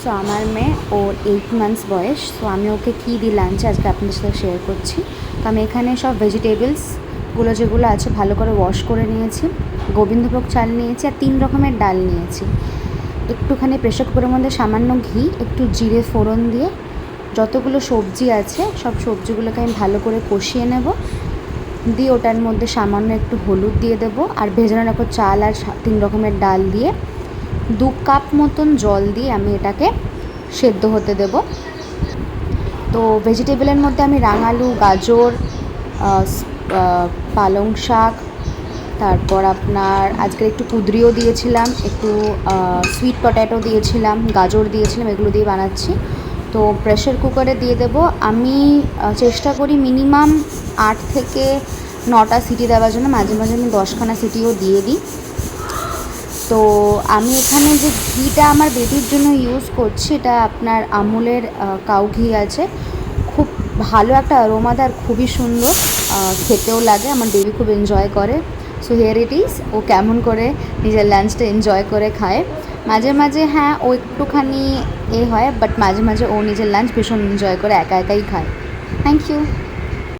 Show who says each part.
Speaker 1: So আমার মেয়ে ওর 8 months বয়স, সো আমি ওকে কী দিই লাঞ্চে আজকে আপনাদের সাথে শেয়ার করছি। তো আমি এখানে সব ভেজিটেবলসগুলো যেগুলো আছে ভালো করে ওয়াশ করে নিয়েছি, গোবিন্দভোগ চাল নিয়েছি আর 3 রকমের ডাল নিয়েছি। একটুখানি প্রেসার কুকারের মধ্যে সামান্য ঘি, একটু জিরে ফোড়ন দিয়ে যতগুলো সবজি আছে সব সবজিগুলোকে আমি ভালো করে কষিয়ে নেব, দিয়ে ওটার মধ্যে সামান্য একটু হলুদ দিয়ে দেবো আর ভেজানো রাখো চাল আর 3 রকমের ডাল দিয়ে 2 কাপ মতন জল দিয়ে আমি এটাকে সেদ্ধ হতে দেব। তো ভেজিটেবলের মধ্যে আমি রাঙালু, গাজর, পালং শাক, তারপর আপনার আজকে একটু কুঁদরিও দিয়েছিলাম, একটু সুইট পটেটো দিয়েছিলাম, গাজর দিয়েছিলাম, এগুলো দিয়ে বানাচ্ছি। তো প্রেসার কুকারে দিয়ে দেব। আমি চেষ্টা করি মিনিমাম 8 থেকে 9টা সিটি দেওয়ার জন্য, মাঝে মাঝে আমি 10খানা সিটিও দিয়ে দিই। তো আমি এখানে যে ঘিটা আমার বেবির জন্য ইউজ করছি, এটা আপনার আমুলের কাউ ঘি আছে, খুব ভালো একটা অ্যারোমাদার, খুবই সুন্দর, খেতেও লাগে, আমার বেবি খুব এনজয় করে। সো হিয়ার ইট ইজ, ও কেমন করে নিজের লাঞ্চটা এনজয় করে খায়। মাঝে মাঝে হ্যাঁ ও একটুখানি হয়, বাট মাঝে মাঝে ও নিজের লাঞ্চ ভীষণ এনজয় করে একা একাই খায়। Thank you.